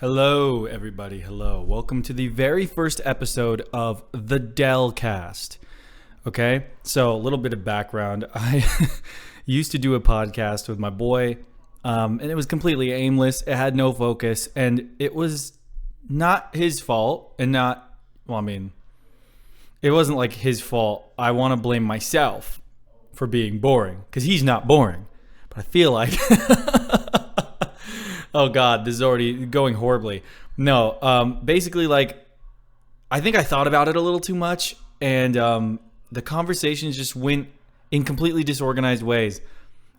Hello, everybody. Hello. Welcome to the very first episode of the Dellcast. Okay, so a little bit of background. I used to do a podcast with my boy, and it was completely aimless. It had no focus, and it was not his fault, and it wasn't like his fault. I want to blame myself for being boring, because he's not boring. But I feel like... Oh God, this is already going horribly. No, basically, I think I thought about it a little too much, and the conversations just went in completely disorganized ways.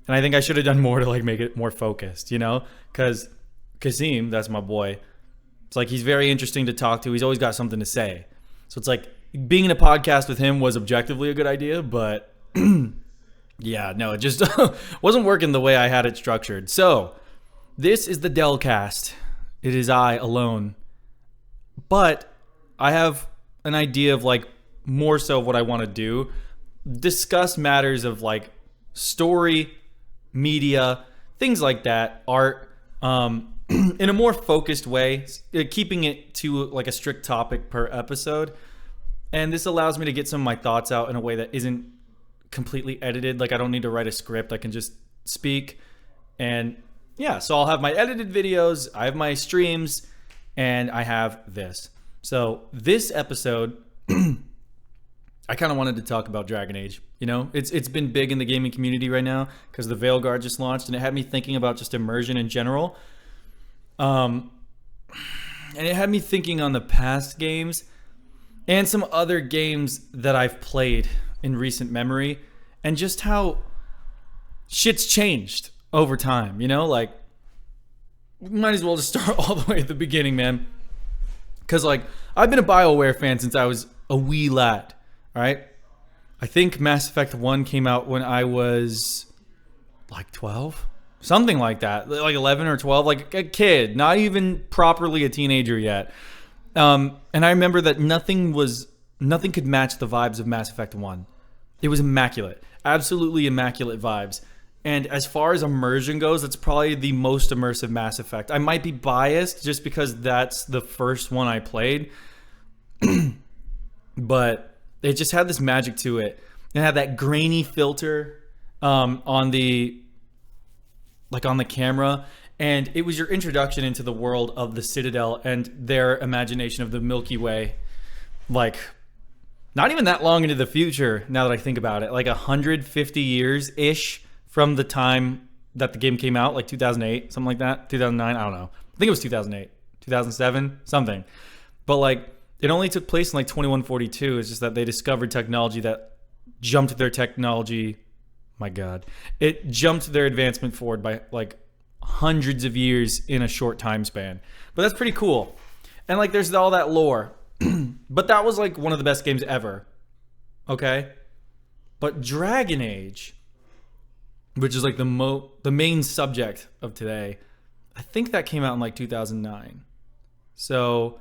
And I think I should have done more to make it more focused, because Kasim, that's my boy. It's like he's very interesting to talk to. He's always got something to say. So it's like being in a podcast with him was objectively a good idea, but yeah, no, it just wasn't working the way I had it structured. So this is the Dellcast. It is I alone. But I have an idea of more so what I want to do. Discuss matters of story, media, things like that, art, in a more focused way, keeping it to a strict topic per episode. And this allows me to get some of my thoughts out in a way that isn't completely edited. I don't need to write a script. I can just speak. And yeah, so I'll have my edited videos, I have my streams, and I have this. So this episode, I kind of wanted to talk about Dragon Age. It's been big in the gaming community right now because the Veilguard just launched, and it had me thinking about just immersion in general. And it had me thinking on the past games and some other games that I've played in recent memory, and just how shit's changed over time, we might as well just start all the way at the beginning, man. Because, I've been a BioWare fan since I was a wee lad, all right? I think Mass Effect 1 came out when I was, 12? Something like that. 11 or 12, a kid, not even properly a teenager yet. And I remember that nothing could match the vibes of Mass Effect 1. It was immaculate. Absolutely immaculate vibes. And as far as immersion goes, it's probably the most immersive Mass Effect. I might be biased just because that's the first one I played. But it just had this magic to it. It had that grainy filter on the camera. And it was your introduction into the world of the Citadel and their imagination of the Milky Way. Not even that long into the future, now that I think about it. 150 years-ish. From the time that the game came out, 2008, something like that, 2009, I don't know. I think it was 2008, 2007, something. But it only took place in 2142. It's just that they discovered technology that jumped their technology. My God, it jumped their advancement forward by hundreds of years in a short time span. But that's pretty cool. And there's all that lore. But that was one of the best games ever. Okay, but Dragon Age, which is the main subject of today, I think that came out in 2009. So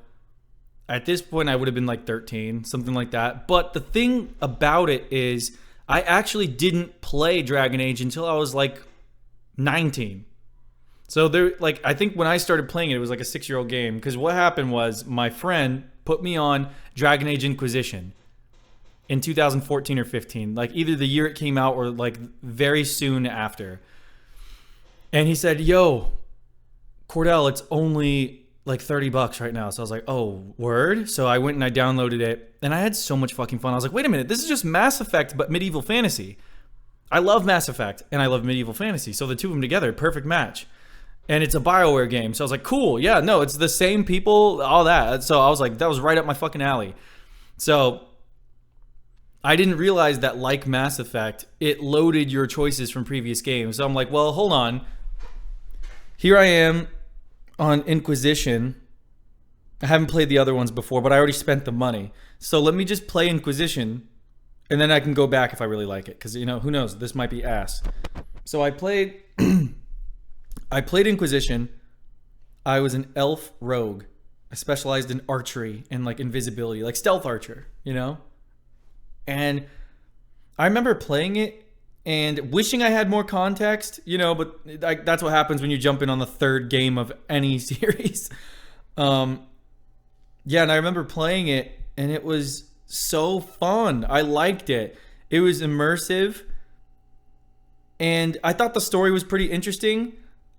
at this point I would have been 13, something like that. But the thing about it is I actually didn't play Dragon Age until I was 19. So there, I think when I started playing it, it was a 6-year-old game. Because what happened was my friend put me on Dragon Age Inquisition in 2014 or 15, either the year it came out or very soon after. And he said, yo, Cordell, it's only $30 right now. So I was like, oh, word? So I went and I downloaded it, and I had so much fucking fun. I was like, wait a minute, this is just Mass Effect, but medieval fantasy. I love Mass Effect, and I love medieval fantasy. So the two of them together, perfect match. And it's a BioWare game. So I was like, cool, yeah, no, it's the same people, all that. So I was like, that was right up my fucking alley. So I didn't realize that, like Mass Effect, it loaded your choices from previous games. So I'm like, well, hold on. Here I am on Inquisition. I haven't played the other ones before, but I already spent the money. So let me just play Inquisition, and then I can go back if I really like it. Because, who knows? This might be ass. So I played I played Inquisition. I was an elf rogue. I specialized in archery and invisibility, stealth archer, And I remember playing it and wishing I had more context, but that's what happens when you jump in on the third game of any series. Um, yeah, and I remember playing it, and it was so fun. I liked it. It was immersive, and I thought the story was pretty interesting.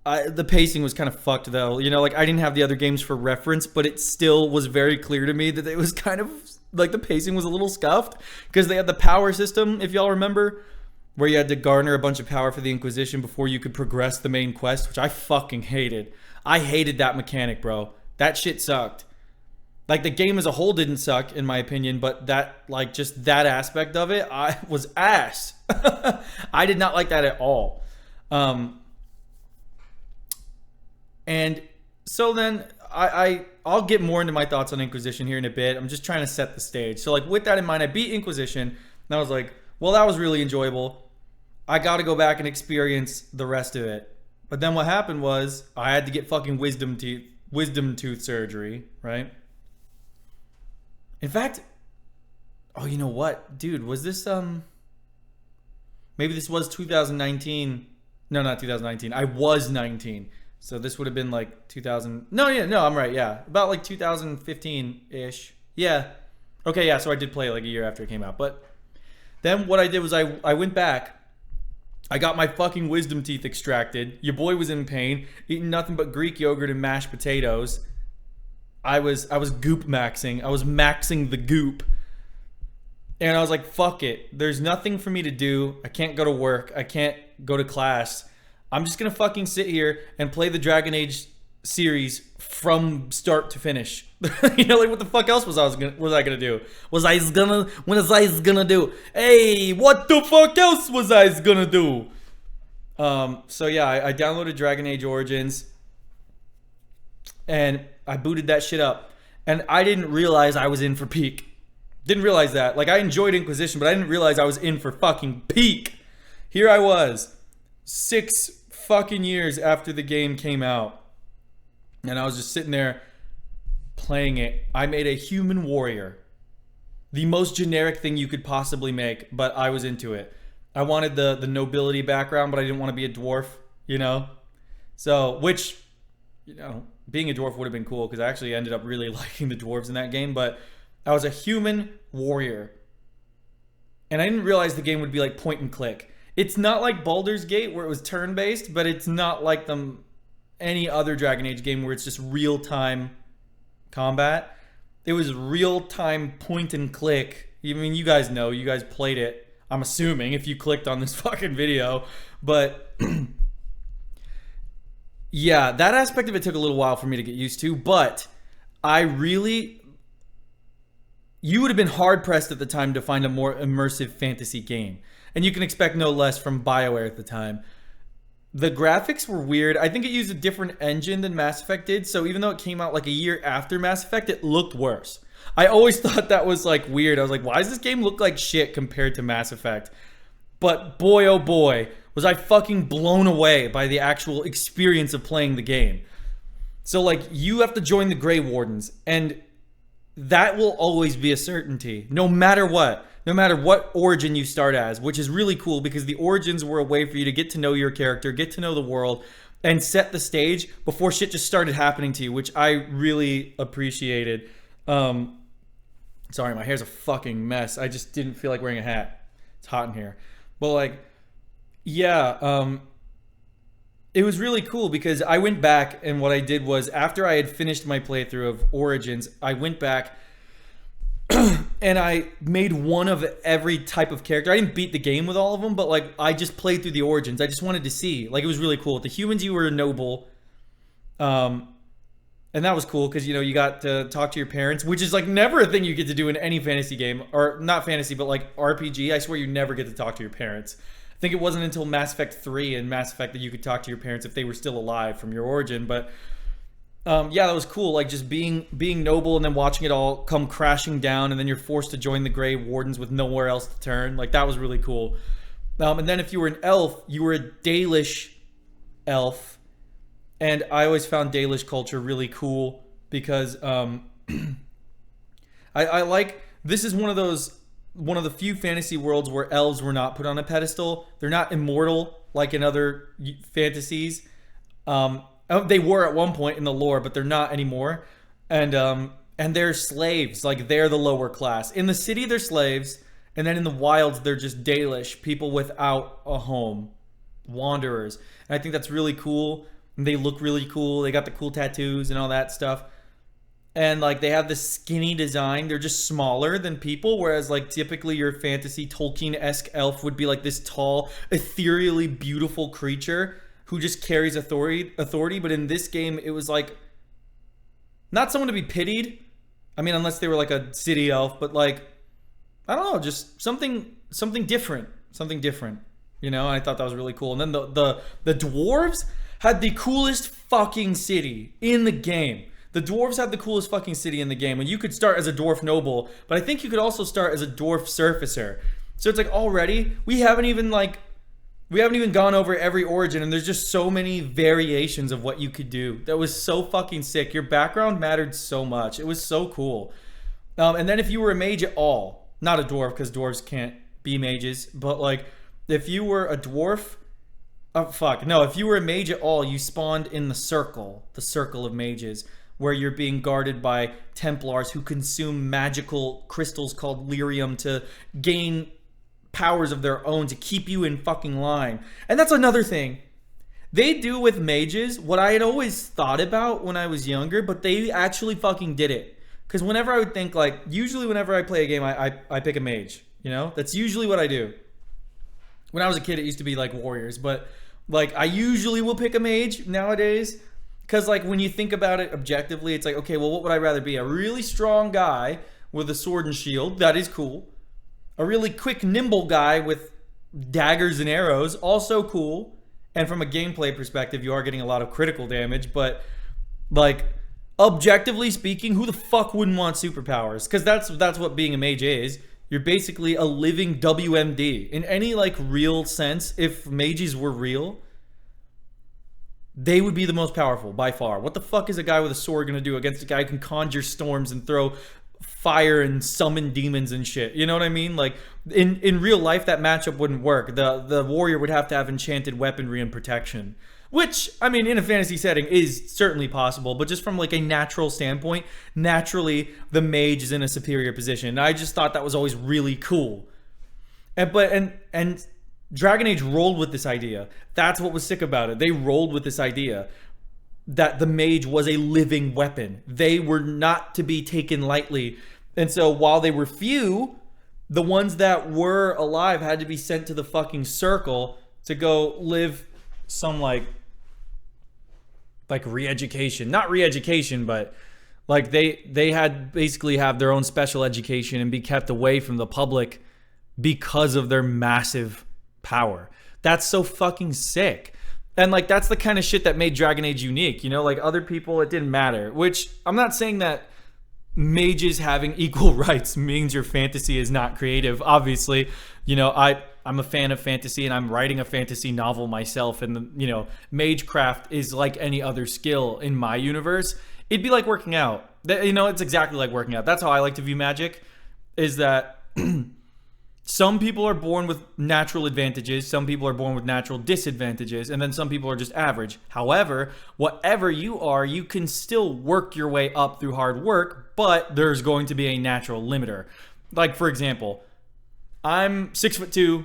The pacing was kind of fucked though. You know, like I didn't have the other games for reference, but it still was very clear to me that it was kind of like the pacing was a little scuffed because they had the power system, if y'all remember, where you had to garner a bunch of power for the Inquisition before you could progress the main quest, which I fucking hated. I hated that mechanic, bro. That shit sucked. Like the game as a whole didn't suck in my opinion, but that like just that aspect of it, I was ass. I did not like that at all. And so then I'll get more into my thoughts on Inquisition here in a bit. I'm just trying to set the stage. So like with that in mind, I beat Inquisition and I was like, well, that was really enjoyable. I got to go back and experience the rest of it. But then what happened was I had to get fucking wisdom tooth surgery, right? In fact, oh, you know what? Dude, was this maybe this was 2019. No, not 2019. I was 19. So this would have been like 2000. No, yeah, no, I'm right. Yeah. About like 2015-ish. Yeah. Okay, yeah, so I did play like a year after it came out. But then what I did was I went back. I got my fucking wisdom teeth extracted. Your boy was in pain, eating nothing but Greek yogurt and mashed potatoes. I was goop maxing. I was maxing the goop. And I was like, fuck it. There's nothing for me to do. I can't go to work. I can't go to class. I'm just going to fucking sit here and play the Dragon Age series from start to finish. You know, like what the fuck else was I gonna do? What was I gonna do? Hey, what the fuck else was I gonna do? So yeah, I downloaded Dragon Age Origins and I booted that shit up. And I didn't realize I was in for peak. Didn't realize that. Like I enjoyed Inquisition, but I didn't realize I was in for fucking peak. Here I was, 6 fucking years after the game came out. And I was just sitting there playing it. I made a human warrior. The most generic thing you could possibly make, but I was into it. I wanted the nobility background, but I didn't want to be a dwarf, you know? So, which, you know, being a dwarf would have been cool because I actually ended up really liking the dwarves in that game, but I was a human warrior. And I didn't realize the game would be like point and click. It's not like Baldur's Gate where it was turn-based, but it's not like any other Dragon Age game where it's just real-time combat. It was real-time point and click. I mean, you guys know. You guys played it, I'm assuming, if you clicked on this fucking video. But yeah, that aspect of it took a little while for me to get used to. But you would have been hard-pressed at the time to find a more immersive fantasy game. And you can expect no less from BioWare at the time. The graphics were weird. I think it used a different engine than Mass Effect did. So even though it came out like a year after Mass Effect, it looked worse. I always thought that was like weird. I was like, why does this game look like shit compared to Mass Effect? But boy, oh boy, was I fucking blown away by the actual experience of playing the game. So like, you have to join the Grey Wardens, and that will always be a certainty, no matter what. No matter what origin you start as, which is really cool because the origins were a way for you to get to know your character, get to know the world, and set the stage before shit just started happening to you, which I really appreciated. Sorry, my hair's a fucking mess. I just didn't feel like wearing a hat. It's hot in here. But like, yeah, it was really cool because I went back and what I did was after I had finished my playthrough of Origins, I went back and I made one of every type of character. I didn't beat the game with all of them, but like I just played through the Origins. I just wanted to see. Like it was really cool. With the humans, you were a noble. And that was cool because, you know, you got to talk to your parents, which is like never a thing you get to do in any fantasy game. Or not fantasy, but like RPG. I swear you never get to talk to your parents. I think it wasn't until Mass Effect 3 and Mass Effect that you could talk to your parents if they were still alive from your origin. But yeah, that was cool. Like just being noble and then watching it all come crashing down, and then you're forced to join the Grey Wardens with nowhere else to turn. Like that was really cool. And then if you were an elf, you were a Dalish elf, and I always found Dalish culture really cool because I like, this is one of the few fantasy worlds where elves were not put on a pedestal. They're not immortal like in other fantasies. They were at one point in the lore, but they're not anymore. and they're slaves. Like, they're the lower class. In the city, they're slaves, and then in the wilds, they're just Dalish, people without a home, wanderers. And I think that's really cool. And they look really cool. They got the cool tattoos and all that stuff. And like, they have this skinny design. They're just smaller than people, whereas like typically your fantasy Tolkien-esque elf would be like this tall, ethereally beautiful creature who just carries authority. But in this game, it was like not someone to be pitied. I mean, unless they were like a city elf, but like, I don't know, just something different, you know. And I thought that was really cool. And then the dwarves had the coolest fucking city in the game. The dwarves had the coolest fucking city in the game. And you could start as a dwarf noble, but I think you could also start as a dwarf surfacer. So it's like, already we haven't even gone over every origin, and there's just so many variations of what you could do. That was so fucking sick. Your background mattered so much. It was so cool. And then if you were a mage at all, not a dwarf because dwarves can't be mages, but like if you were a dwarf, if you were a mage at all, you spawned in the circle of mages, where you're being guarded by Templars who consume magical crystals called lyrium to gain powers of their own to keep you in fucking line. And that's another thing. They do with mages what I had always thought about when I was younger, but they actually fucking did it. Because whenever I would think, like, usually whenever I play a game, I pick a mage, you know? That's usually what I do. When I was a kid, it used to be like warriors, but like I usually will pick a mage nowadays. Because, like, when you think about it objectively, it's like, okay, well, what would I rather be? A really strong guy with a sword and shield. That is cool. A really quick, nimble guy with daggers and arrows. Also cool. And from a gameplay perspective, you are getting a lot of critical damage. But, like, objectively speaking, who the fuck wouldn't want superpowers? Because that's what being a mage is. You're basically a living WMD. In any, like, real sense, if mages were real, they would be the most powerful by far. What the fuck is a guy with a sword gonna do against a guy who can conjure storms and throw fire and summon demons and shit? You know what I mean? Like, in real life, that matchup wouldn't work. The warrior would have to have enchanted weaponry and protection, which, I mean, in a fantasy setting is certainly possible, but just from like a natural standpoint, naturally the mage is in a superior position. And I just thought that was always really cool. And Dragon Age rolled with this idea. That's what was sick about it. They rolled with this idea that the mage was a living weapon. They were not to be taken lightly. And so while they were few, the ones that were alive had to be sent to the fucking circle to go live some like re-education. Not re-education, but like they had basically have their own special education and be kept away from the public because of their massive power. That's so fucking sick. And like, that's the kind of shit that made Dragon Age unique, you know? Like, other people, it didn't matter. Which, I'm not saying that mages having equal rights means your fantasy is not creative. Obviously, you know, I'm a fan of fantasy, and I'm writing a fantasy novel myself, and you know, magecraft is like any other skill in my universe. It'd be like working out. You know, it's exactly like working out. That's how I like to view magic, is that some people are born with natural advantages, some people are born with natural disadvantages, and then some people are just average. However, whatever you are, you can still work your way up through hard work, but there's going to be a natural limiter. Like, for example, I'm 6'2",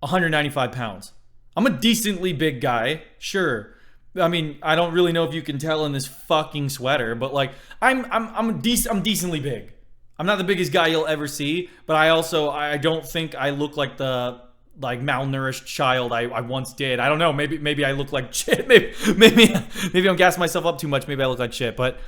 195 pounds. I'm a decently big guy, sure. I mean, I don't really know if you can tell in this fucking sweater, but like, I'm decently big. I'm not the biggest guy you'll ever see, but I don't think I look like the malnourished child I once did. I don't know. Maybe I look like shit. Maybe I'm gassing myself up too much. Maybe I look like shit. But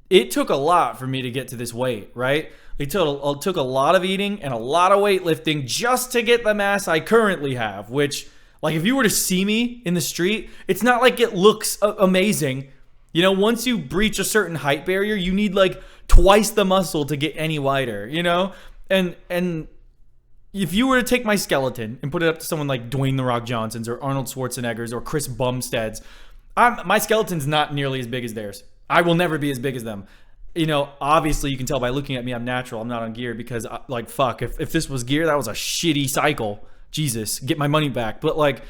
it took a lot for me to get to this weight, right? It took a lot of eating and a lot of weightlifting just to get the mass I currently have. Which, like, if you were to see me in the street, it's not like it looks amazing. You know, once you breach a certain height barrier, you need like twice the muscle to get any wider, you know? And if you were to take my skeleton and put it up to someone like Dwayne "The Rock" Johnson's or Arnold Schwarzenegger's or Chris Bumstead's, my skeleton's not nearly as big as theirs. I will never be as big as them. You know, obviously you can tell by looking at me, I'm natural. I'm not on gear because, like, fuck, if this was gear, that was a shitty cycle. Jesus, get my money back. But like,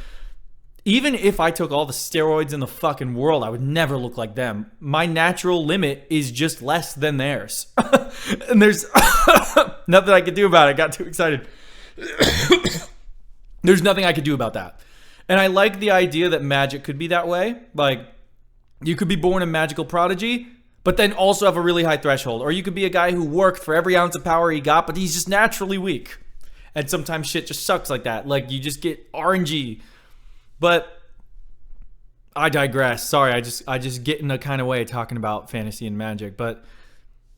even if I took all the steroids in the fucking world, I would never look like them. My natural limit is just less than theirs. And there's nothing I could do about it. I got too excited. There's nothing I could do about that. And I like the idea that magic could be that way. Like, you could be born a magical prodigy, but then also have a really high threshold. Or you could be a guy who worked for every ounce of power he got, but he's just naturally weak. And sometimes shit just sucks like that. Like, you just get RNG. But I digress. Sorry, I just get in a kind of way talking about fantasy and magic. But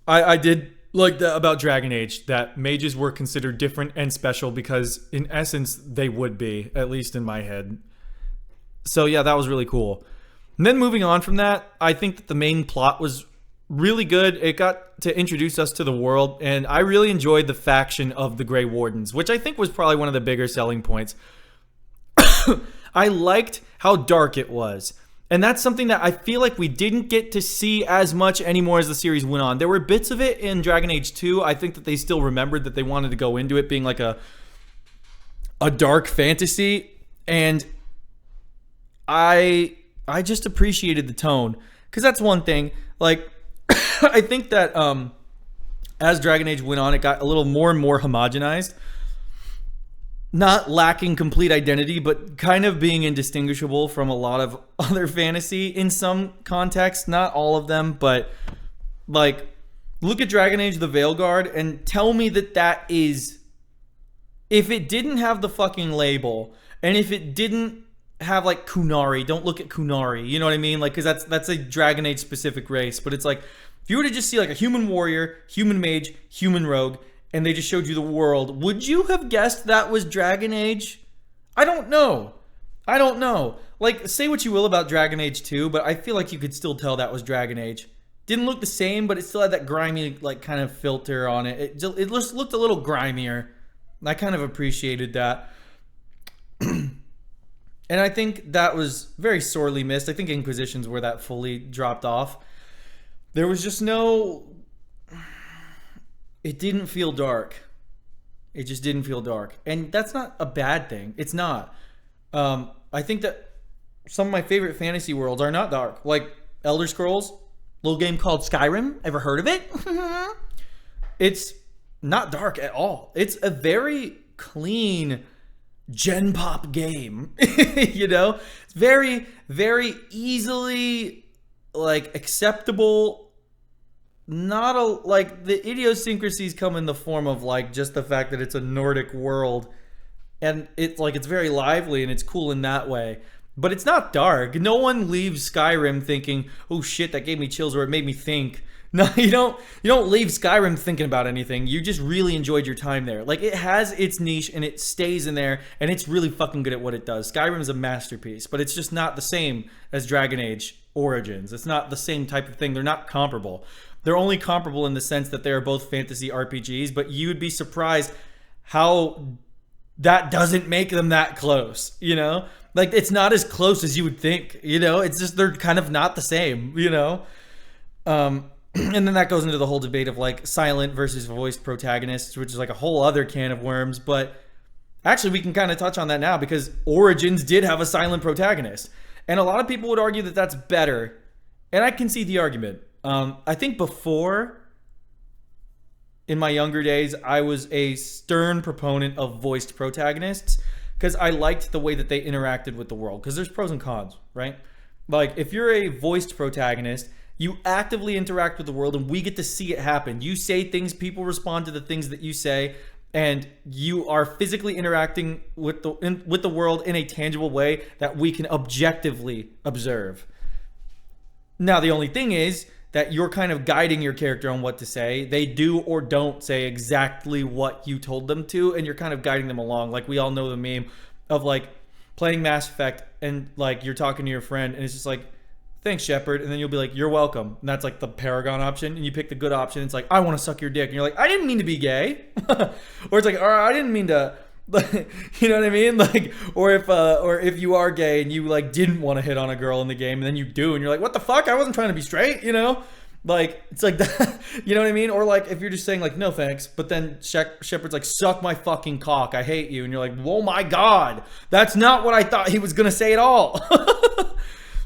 I did like that about Dragon Age, that mages were considered different and special because in essence they would be, at least in my head. So yeah, that was really cool. And then moving on from that, I think that the main plot was really good. It got to introduce us to the world, and I really enjoyed the faction of the Grey Wardens, which I think was probably one of the bigger selling points. I liked how dark it was. And that's something that I feel like we didn't get to see as much anymore as the series went on. There were bits of it in Dragon Age 2. I think that they still remembered that they wanted to go into it being like a dark fantasy. And I just appreciated the tone. Because that's one thing. Like, I think that as Dragon Age went on, it got a little more and more homogenized. Not lacking complete identity, but kind of being indistinguishable from a lot of other fantasy in some contexts. Not all of them, but like, look at Dragon Age the Veilguard and tell me that that is, if it didn't have the fucking label, and if it didn't have like Kunari, don't look at Kunari, you know what I mean? Like, because that's a Dragon Age specific race, but it's like, if you were to just see like a human warrior, human mage, human rogue, and they just showed you the world, would you have guessed that was Dragon Age? I don't know. Like, say what you will about Dragon Age 2, but I feel like you could still tell that was Dragon Age. Didn't look the same, but it still had that grimy, like, kind of filter on it. It just looked a little grimier. I kind of appreciated that. And I think that was very sorely missed. I think Inquisition's where that fully dropped off. There was just no... It didn't feel dark. It just didn't feel dark. And that's not a bad thing. It's not. I think that some of my favorite fantasy worlds are not dark. Like Elder Scrolls, little game called Skyrim. Ever heard of it? It's not dark at all. It's a very clean gen pop game. You know? It's very, very easily like acceptable. Not a, like, the idiosyncrasies come in the form of like just the fact that it's a Nordic world, and it's like it's very lively and it's cool in that way, but it's not dark. No one leaves Skyrim thinking, oh shit, that gave me chills, or it made me think. No, you don't leave Skyrim thinking about anything. You just really enjoyed your time there. Like, it has its niche and it stays in there, and it's really fucking good at what it does. Skyrim is a masterpiece, but it's just not the same as Dragon Age Origins. It's not the same type of thing. They're not comparable. They're only comparable in the sense that they are both fantasy RPGs, but you'd be surprised how that doesn't make them that close, you know? Like, it's not as close as you would think, you know? It's just they're kind of not the same, you know? And then that goes into the whole debate of, like, silent versus voiced protagonists, which is like a whole other can of worms, but actually we can kind of touch on that now because Origins did have a silent protagonist. And a lot of people would argue that that's better, and I can see the argument. I think before, in my younger days, I was a stern proponent of voiced protagonists because I liked the way that they interacted with the world, because there's pros and cons, right? Like, if you're a voiced protagonist, you actively interact with the world and we get to see it happen. You say things, people respond to the things that you say, and you are physically interacting with the world in a tangible way that we can objectively observe. Now, the only thing is that you're kind of guiding your character on what to say. They do or don't say exactly what you told them to, and you're kind of guiding them along. Like, we all know the meme of like playing Mass Effect and like you're talking to your friend and it's just like, thanks, Shepard, and then you'll be like, you're welcome. And that's like the Paragon option, and you pick the good option. It's like, I want to suck your dick, and you're like, I didn't mean to be gay. Or it's like, I didn't mean to, you know what I mean? Like, or if you are gay and you like didn't want to hit on a girl in the game, and then you do, and you're like, what the fuck? I wasn't trying to be straight, you know? Like, it's like that, you know what I mean? Or like if you're just saying like, no thanks, but then Shepard's like, suck my fucking cock, I hate you. And you're like, oh my God, that's not what I thought he was going to say at all.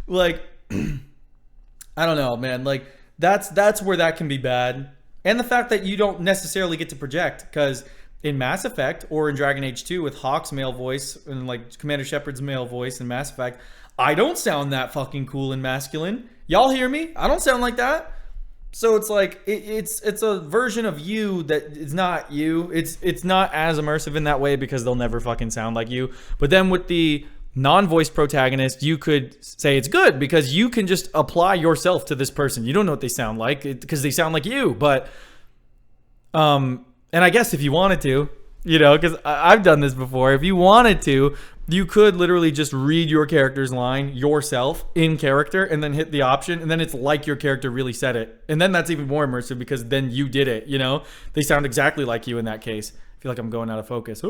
Like, I don't know, man. Like, that's where that can be bad. And the fact that you don't necessarily get to project, because in Mass Effect or in Dragon Age 2 with Hawke's male voice and like Commander Shepard's male voice in Mass Effect, I don't sound that fucking cool and masculine. Y'all hear me? I don't sound like that. So it's like it's a version of you that is not you. It's not as immersive in that way because they'll never fucking sound like you. But then with the non-voice protagonist, you could say it's good because you can just apply yourself to this person. You don't know what they sound like because they sound like you. But and I guess if you wanted to, you know, because I've done this before. If you wanted to, you could literally just read your character's line yourself in character and then hit the option, and then it's like your character really said it. And then that's even more immersive because then you did it, you know? They sound exactly like you in that case. I feel like I'm going out of focus.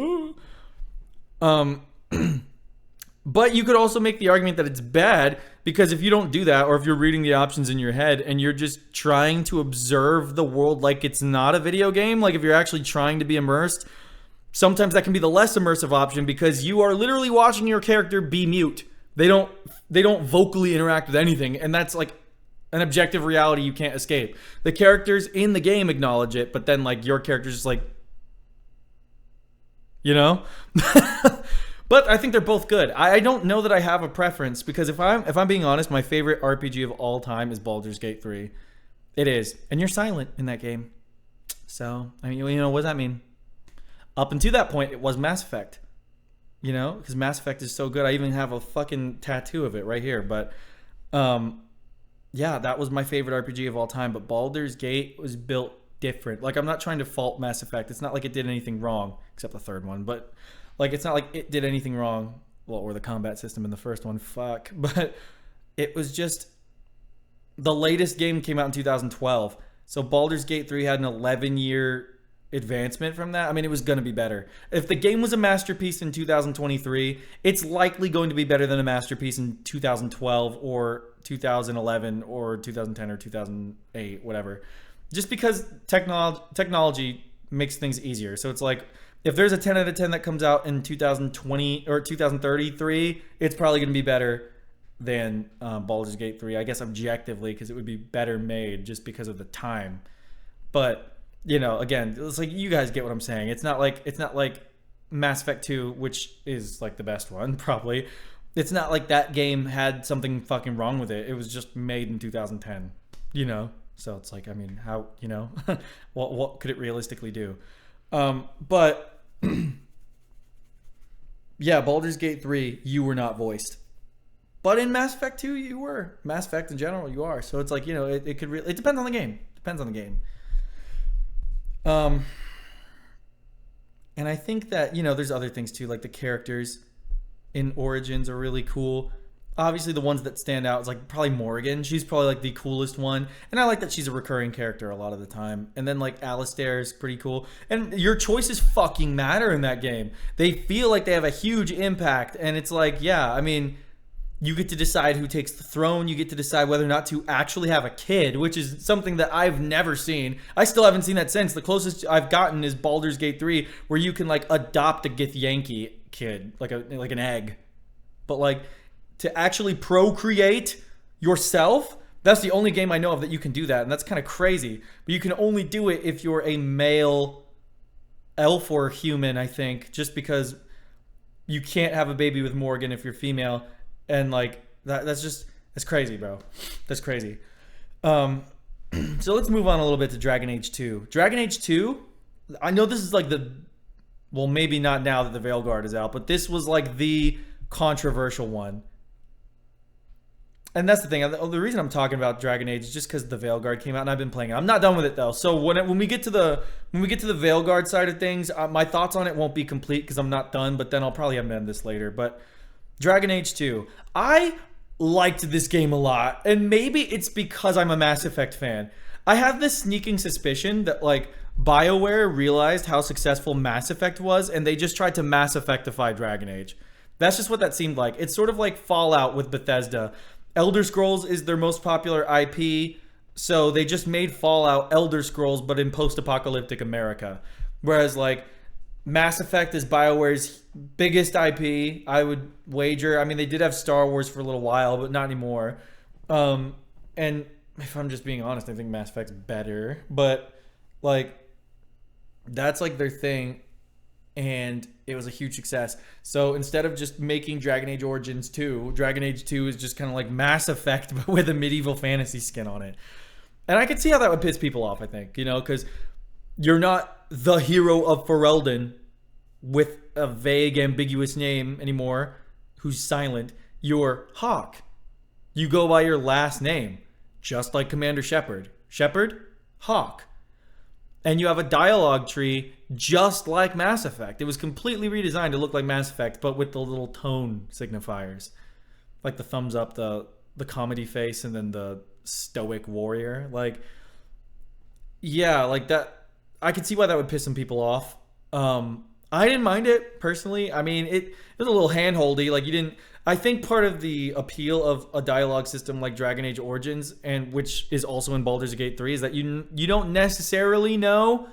But you could also make the argument that it's bad because if you don't do that, or if you're reading the options in your head and you're just trying to observe the world like it's not a video game, like if you're actually trying to be immersed, sometimes that can be the less immersive option because you are literally watching your character be mute. They don't vocally interact with anything, and that's like an objective reality you can't escape. The characters in the game acknowledge it, but then like your character's just like, you know? But I think they're both good. I don't know that I have a preference because if I'm being honest, my favorite RPG of all time is Baldur's Gate 3. It is. And you're silent in that game. So, I mean, you know, what does that mean? Up until that point, it was Mass Effect. You know? Because Mass Effect is so good. I even have a fucking tattoo of it right here. But, yeah, that was my favorite RPG of all time. But Baldur's Gate was built different. Like, I'm not trying to fault Mass Effect. It's not like it did anything wrong, except the third one. But, like, it's not like it did anything wrong. Well, or the combat system in the first one. Fuck. But it was just... The latest game came out in 2012. So Baldur's Gate 3 had an 11-year advancement from that. I mean, it was going to be better. If the game was a masterpiece in 2023, it's likely going to be better than a masterpiece in 2012 or 2011 or 2010 or 2008, whatever. Just because technology makes things easier. So it's like, if there's a 10 out of 10 that comes out in 2020 or 2033, it's probably going to be better than Baldur's Gate 3, I guess objectively, because it would be better made just because of the time. But, you know, again, it's like, you guys get what I'm saying. It's not like Mass Effect 2, which is like the best one, probably. It's not like that game had something fucking wrong with it. It was just made in 2010, you know? So it's like, I mean, how, you know, what could it realistically do? But yeah, Baldur's Gate 3, you were not voiced. But in Mass Effect 2, you were. Mass Effect in general, you are. So it's like, you know, it could really... It depends on the game. Depends on the game. And I think that, you know, there's other things too. Like the characters in Origins are really cool. Obviously, the ones that stand out is like probably Morgan. She's probably like the coolest one. And I like that she's a recurring character a lot of the time. And then like Alistair is pretty cool. And your choices fucking matter in that game. They feel like they have a huge impact. And it's like, yeah, I mean... You get to decide who takes the throne. You get to decide whether or not to actually have a kid, which is something that I've never seen. I still haven't seen that since. The closest I've gotten is Baldur's Gate 3, where you can like adopt a Githyanki kid, like an egg. But like to actually procreate yourself, that's the only game I know of that you can do that, and that's kind of crazy. But you can only do it if you're a male elf or human, I think, just because you can't have a baby with Morgan if you're female. And like that's crazy, bro. That's crazy. So let's move on a little bit to Dragon Age 2. Dragon Age 2, I know this is like well, maybe not now that the Veilguard is out, but this was like the controversial one. And that's the thing. The reason I'm talking about Dragon Age is just because the Veilguard came out and I've been playing it. I'm not done with it though. So when we get to the Veilguard side of things, my thoughts on it won't be complete because I'm not done. But then I'll probably amend this later. But Dragon Age 2. I liked this game a lot, and maybe it's because I'm a Mass Effect fan. I have this sneaking suspicion that like BioWare realized how successful Mass Effect was, and they just tried to Mass Effectify Dragon Age. That's just what that seemed like. It's sort of like Fallout with Bethesda. Elder Scrolls is their most popular IP. So they just made Fallout Elder Scrolls, but in post-apocalyptic America. Whereas like Mass Effect is BioWare's biggest IP, I would wager. I mean, they did have Star Wars for a little while, but not anymore. And if I'm just being honest, I think Mass Effect's better. But like that's like their thing, and it was a huge success. So instead of just making Dragon Age Origins 2, Dragon Age 2 is just kind of like Mass Effect but with a medieval fantasy skin on it. And I could see how that would piss people off, I think, because you're not the hero of Ferelden with a vague, ambiguous name anymore who's silent. You're Hawk. You go by your last name, just like Commander Shepard. Shepard, Hawk. And you have a dialogue tree just like Mass Effect. It was completely redesigned to look like Mass Effect, but with the little tone signifiers. Like the thumbs up, the comedy face, and then the stoic warrior. Like, yeah, like that. I could see why that would piss some people off. I didn't mind it, personally. I mean, it was a little handholdy. Like, you didn't... I think part of the appeal of a dialogue system like Dragon Age Origins, and which is also in Baldur's Gate 3, is that you don't necessarily know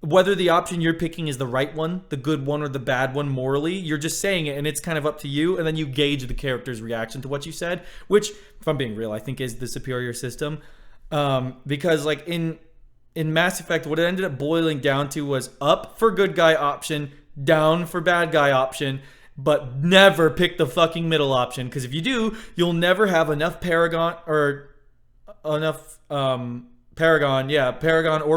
whether the option you're picking is the right one, the good one, or the bad one morally. You're just saying it, and it's kind of up to you, and then you gauge the character's reaction to what you said, which, if I'm being real, I think is the superior system. Because, like, in Mass Effect, what it ended up boiling down to was up for good guy option, down for bad guy option, but never pick the fucking middle option, because if you do, you'll never have enough Paragon or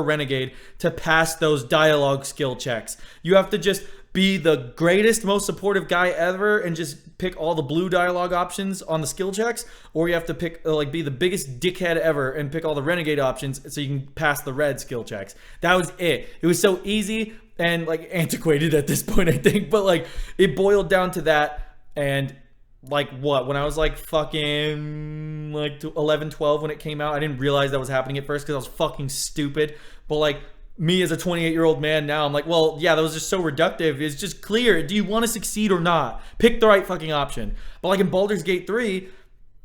Renegade to pass those dialogue skill checks. You have to just be the greatest, most supportive guy ever and just pick all the blue dialogue options on the skill checks, or you have to pick be the biggest dickhead ever and pick all the Renegade options so you can pass the red skill checks. That was it. It was so easy and like antiquated at this point, I think, but like it boiled down to that. And like what, when I was like fucking like 11, 12 when it came out, I didn't realize that was happening at first because I was fucking stupid. But like me as a 28-year-old man now, I'm like, well, yeah, that was just so reductive. It's just clear. Do you want to succeed or not? Pick the right fucking option. But like in Baldur's Gate 3,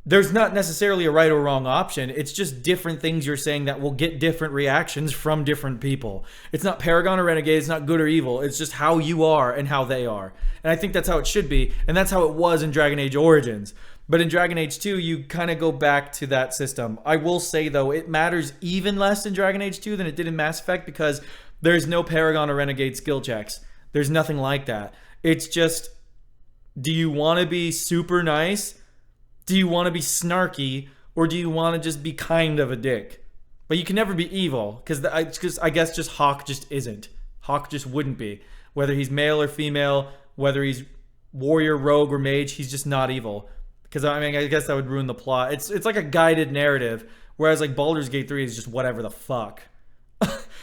there's not necessarily a right or wrong option. It's just different things you're saying that will get different reactions from different people. It's not Paragon or Renegade. It's not good or evil. It's just how you are and how they are. And I think that's how it should be. And that's how it was in Dragon Age Origins. But in Dragon Age 2, you kind of go back to that system. I will say, though, it matters even less in Dragon Age 2 than it did in Mass Effect because there's no Paragon or Renegade skill checks. There's nothing like that. It's just, do you want to be super nice? Do you want to be snarky? Or do you want to just be kind of a dick? But you can never be evil because I guess just Hawk just isn't. Hawk just wouldn't be. Whether he's male or female, whether he's warrior, rogue, or mage, he's just not evil. Because, I mean, I guess that would ruin the plot. It's like a guided narrative, whereas, like, Baldur's Gate 3 is just whatever the fuck.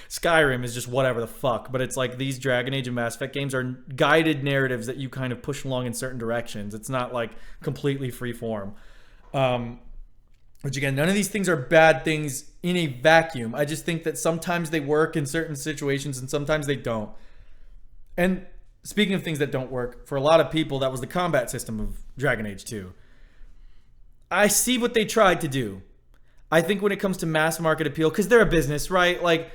Skyrim is just whatever the fuck. But it's like these Dragon Age and Mass Effect games are guided narratives that you kind of push along in certain directions. It's not, like, completely free form. Which, again, none of these things are bad things in a vacuum. I just think that sometimes they work in certain situations and sometimes they don't. And speaking of things that don't work, for a lot of people, that was the combat system of Dragon Age 2. I see what they tried to do. I think when it comes to mass market appeal, because they're a business, right? Like,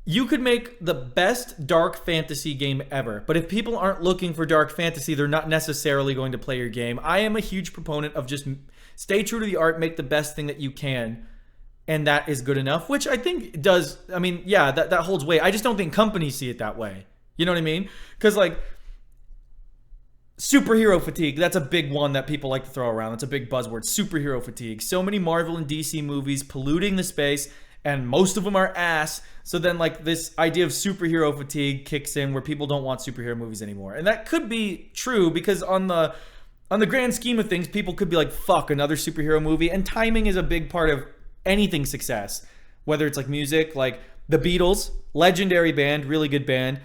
you could make the best dark fantasy game ever, but if people aren't looking for dark fantasy, they're not necessarily going to play your game. I am a huge proponent of just stay true to the art, make the best thing that you can, and that is good enough, which I think does, I mean, yeah, that holds weight. I just don't think companies see it that way. You know what I mean? Because, like, superhero fatigue, that's a big one that people like to throw around. That's a big buzzword, superhero fatigue. So many Marvel and DC movies polluting the space, and most of them are ass. So then, like, this idea of superhero fatigue kicks in where people don't want superhero movies anymore. And that could be true because on the grand scheme of things, people could be like, fuck, another superhero movie. And timing is a big part of anything success. Whether it's like music, like the Beatles, legendary band, really good band.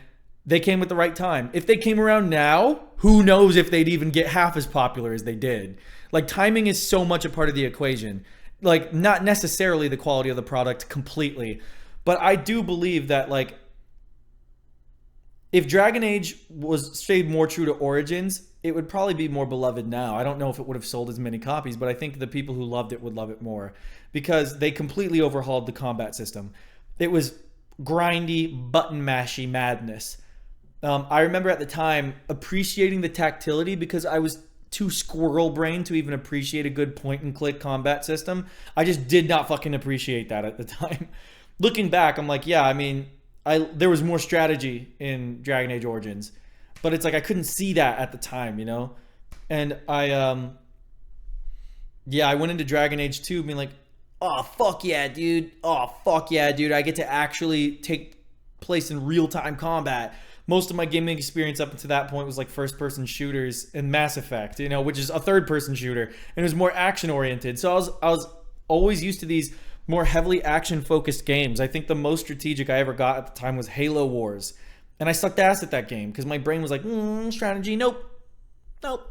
They came at the right time. If they came around now, who knows if they'd even get half as popular as they did. Like, timing is so much a part of the equation. Like, not necessarily the quality of the product completely. But I do believe that, like, if Dragon Age stayed more true to Origins, it would probably be more beloved now. I don't know if it would have sold as many copies, but I think the people who loved it would love it more because they completely overhauled the combat system. It was grindy, button mashy madness. I remember at the time appreciating the tactility because I was too squirrel brained to even appreciate a good point and click combat system. I just did not fucking appreciate that at the time. Looking back, I'm like, yeah, I mean, there was more strategy in Dragon Age Origins, but it's like I couldn't see that at the time, you know? And I went into Dragon Age 2 being like, oh, fuck yeah, dude. Oh, fuck yeah, dude. I get to actually take place in real-time combat. Most of my gaming experience up until that point was like first-person shooters and Mass Effect, you know, which is a third-person shooter, and it was more action-oriented. So I was always used to these more heavily action-focused games. I think the most strategic I ever got at the time was Halo Wars, and I sucked ass at that game because my brain was like, strategy, nope. But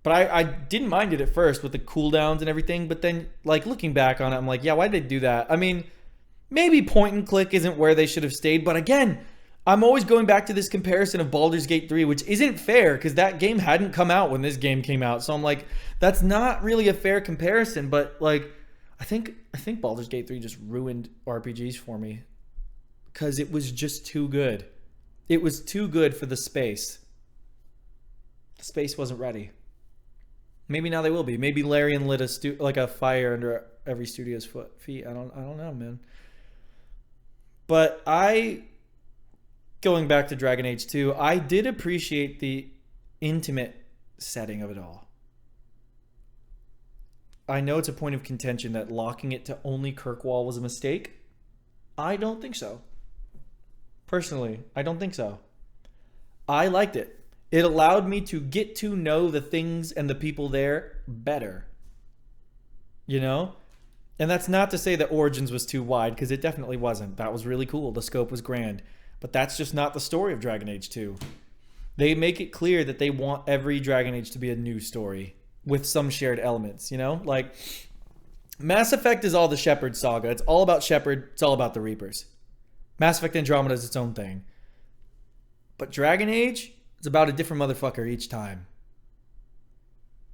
I didn't mind it at first with the cooldowns and everything, but then, like, looking back on it, I'm like, yeah, why did they do that? I mean, maybe point and click isn't where they should have stayed, but again, I'm always going back to this comparison of Baldur's Gate 3, which isn't fair because that game hadn't come out when this game came out. So I'm like, that's not really a fair comparison, but like, I think Baldur's Gate 3 just ruined RPGs for me because it was just too good. It was too good for the space. The space wasn't ready. Maybe now they will be. Maybe Larian lit a fire under every studio's feet. I don't know, man. But going back to Dragon Age 2, I did appreciate the intimate setting of it all. I know it's a point of contention that locking it to only Kirkwall was a mistake. I don't think so. Personally, I don't think so. I liked it. It allowed me to get to know the things and the people there better. You know? And that's not to say that Origins was too wide, because it definitely wasn't. That was really cool. The scope was grand. But that's just not the story of Dragon Age 2. They make it clear that they want every Dragon Age to be a new story with some shared elements, you know? Like, Mass Effect is all the Shepard saga. It's all about Shepard. It's all about the Reapers. Mass Effect Andromeda is its own thing. But Dragon Age, it's about a different motherfucker each time.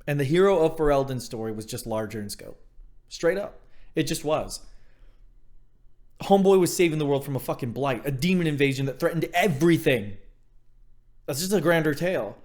And the hero of Ferelden's story was just larger in scope. Straight up. It just was. Homeboy was saving the world from a fucking blight, a demon invasion that threatened everything. That's just a grander tale.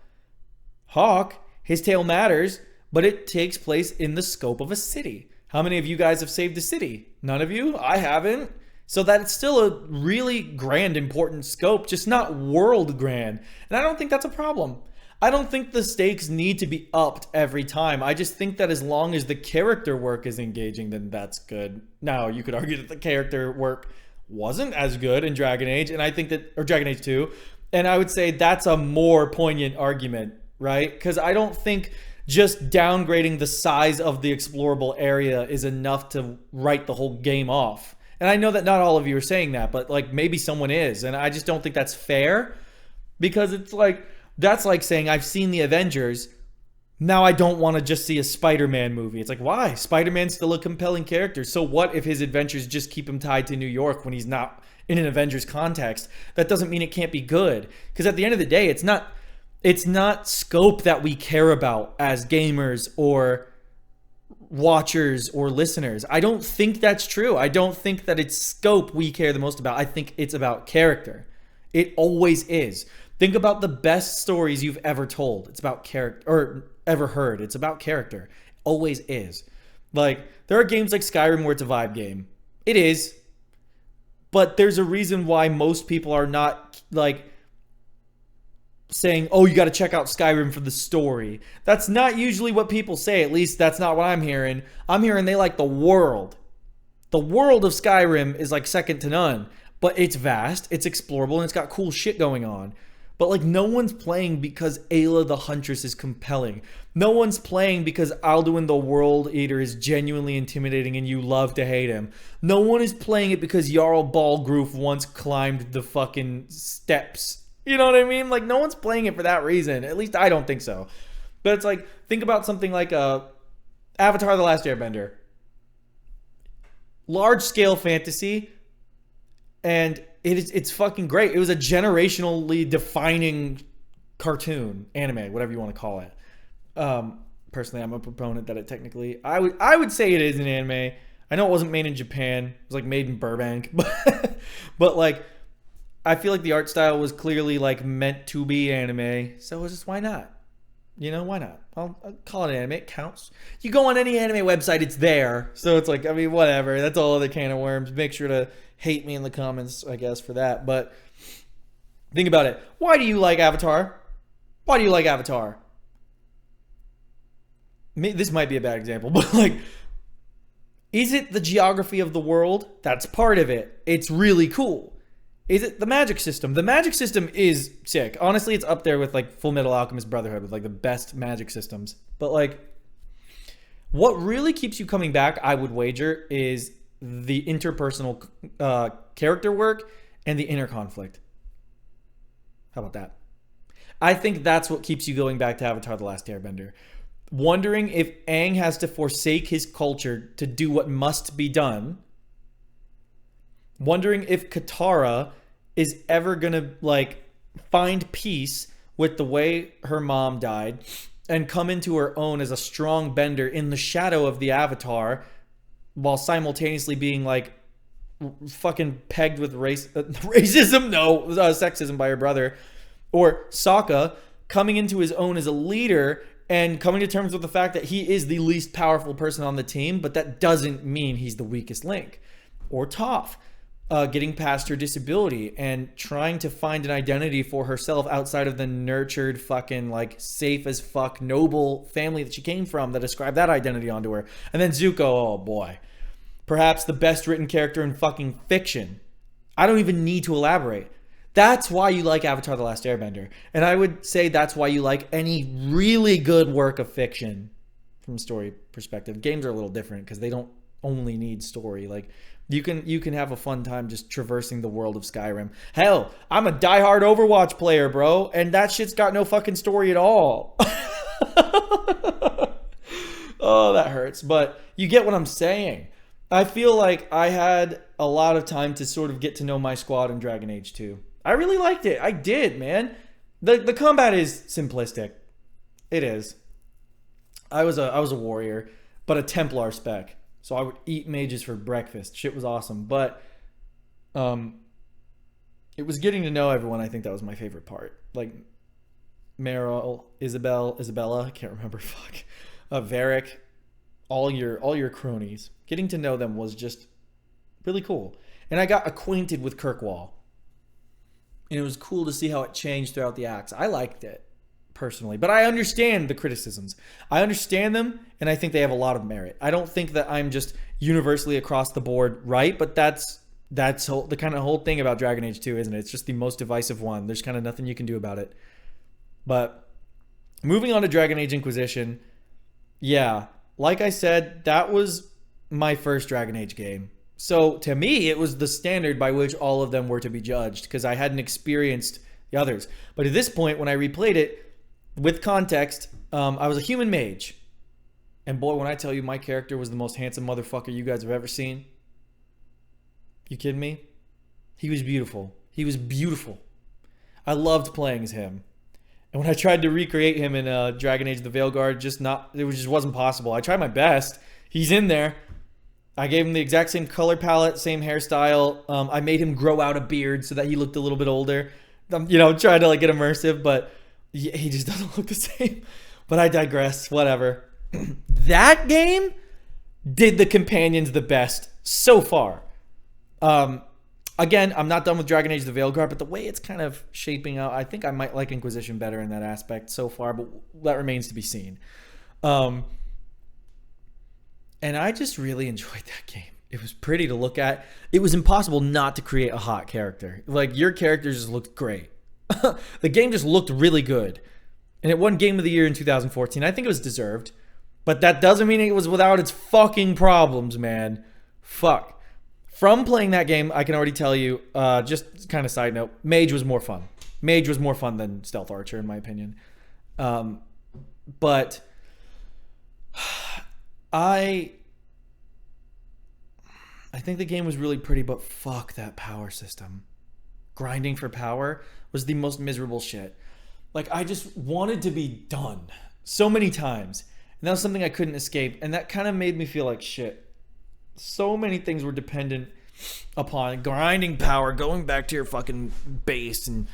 Hawk, his tale matters, but it takes place in the scope of a city. How many of you guys have saved a city? None of you? I haven't. So that's still a really grand, important scope, just not world grand. And I don't think that's a problem. I don't think the stakes need to be upped every time. I just think that as long as the character work is engaging, then that's good. Now, you could argue that the character work wasn't as good in Dragon Age, and I think that, or Dragon Age 2, and I would say that's a more poignant argument, right? Because I don't think just downgrading the size of the explorable area is enough to write the whole game off. And I know that not all of you are saying that, but like maybe someone is, and I just don't think that's fair, because it's like, that's like saying I've seen the Avengers, now I don't want to just see a Spider-Man movie. It's like, why? Spider-Man's still a compelling character. So what if his adventures just keep him tied to New York when he's not in an Avengers context? That doesn't mean it can't be good. Because at the end of the day, it's not scope that we care about as gamers or watchers or listeners. I don't think that's true. I don't think that it's scope we care the most about. I think it's about character. It always is. Think about the best stories you've ever told. It's about character, or ever heard. It's about character. Always is. Like, there are games like Skyrim where it's a vibe game. It is. But there's a reason why most people are not, like, saying, oh, you got to check out Skyrim for the story. That's not usually what people say. At least that's not what I'm hearing. I'm hearing they like the world. The world of Skyrim is, like, second to none. But it's vast, it's explorable, and it's got cool shit going on. But like, no one's playing because Ayla the Huntress is compelling. No one's playing because Alduin the World Eater is genuinely intimidating and you love to hate him. No one is playing it because Jarl Balgroof once climbed the fucking steps. You know what I mean? Like, no one's playing it for that reason. At least I don't think so. But it's like, think about something like Avatar: The Last Airbender. Large-scale fantasy, and it's fucking great. It was a generationally defining cartoon, anime, whatever you want to call it. Personally, I'm a proponent that it technically, I would say it is an anime. I know it wasn't made in Japan. It was like made in Burbank, but like I feel like the art style was clearly like meant to be anime. So it's just why not? You know, why not? I'll call it anime. It counts. You go on any anime website, it's there. So it's like, I mean, whatever. That's all other can of worms. Make sure to hate me in the comments, I guess, for that. But think about it. Why do you like Avatar? Why do you like Avatar? This might be a bad example, but like, is it the geography of the world? That's part of it. It's really cool. Is it the magic system? The magic system is sick. Honestly, it's up there with like Full Metal Alchemist Brotherhood with like the best magic systems. But like, what really keeps you coming back, I would wager, is the interpersonal character work and the inner conflict. How about that? I think that's what keeps you going back to Avatar: The Last Airbender. Wondering if Aang has to forsake his culture to do what must be done. Wondering if Katara is ever gonna like find peace with the way her mom died and come into her own as a strong bender in the shadow of the Avatar, while simultaneously being like fucking pegged with racism, sexism by her brother. Or Sokka coming into his own as a leader and coming to terms with the fact that he is the least powerful person on the team, but that doesn't mean he's the weakest link. Or Toph getting past her disability and trying to find an identity for herself outside of the nurtured fucking like safe as fuck noble family that she came from that ascribed that identity onto her. And then Zuko, oh boy, perhaps the best written character in fucking fiction. I don't even need to elaborate. That's why you like Avatar: The Last Airbender. And I would say that's why you like any really good work of fiction from a story perspective. Games are a little different because they don't only need story. Like you can have a fun time just traversing the world of Skyrim. Hell, I'm a diehard Overwatch player, bro, and that shit's got no fucking story at all. Oh, that hurts. But you get what I'm saying. I feel like I had a lot of time to sort of get to know my squad in Dragon Age 2. I really liked it. I did, man. The combat is simplistic. It is. I was a warrior, but a Templar spec. So I would eat mages for breakfast. Shit was awesome. But it was getting to know everyone. I think that was my favorite part. Like Meryl, Isabella, I can't remember. Fuck. Varric, all your cronies. Getting to know them was just really cool. And I got acquainted with Kirkwall. And it was cool to see how it changed throughout the acts. I liked it, personally. But I understand the criticisms. I understand them, and I think they have a lot of merit. I don't think that I'm just universally across the board right, but that's the kind of whole thing about Dragon Age 2, isn't it? It's just the most divisive one. There's kind of nothing you can do about it. But moving on to Dragon Age Inquisition, yeah, like I said, that was my first Dragon Age game. So to me, it was the standard by which all of them were to be judged because I hadn't experienced the others. But at this point, when I replayed it with context, I was a human mage. And boy, when I tell you my character was the most handsome motherfucker you guys have ever seen. You kidding me? He was beautiful. He was beautiful. I loved playing as him. And when I tried to recreate him in Dragon Age the Veilguard, it just wasn't possible. I tried my best. He's in there. I gave him the exact same color palette, same hairstyle. I made him grow out a beard so that he looked a little bit older. Trying to like get immersive, but he just doesn't look the same. But I digress. Whatever. That game did the companions the best so far. Again, I'm not done with Dragon Age the Veilguard, but the way it's kind of shaping out, I think I might like Inquisition better in that aspect so far, but that remains to be seen. And I just really enjoyed that game. It was pretty to look at. It was impossible not to create a hot character. Like, your character just looked great. The game just looked really good. And it won Game of the Year in 2014. I think it was deserved. But that doesn't mean it was without its fucking problems, man. Fuck. From playing that game, I can already tell you, just kind of side note, Mage was more fun. Mage was more fun than Stealth Archer, in my opinion. But I think the game was really pretty, but fuck that power system. Grinding for power was the most miserable shit. Like, I just wanted to be done so many times. And that was something I couldn't escape. And that kind of made me feel like shit. So many things were dependent upon grinding power, going back to your fucking base and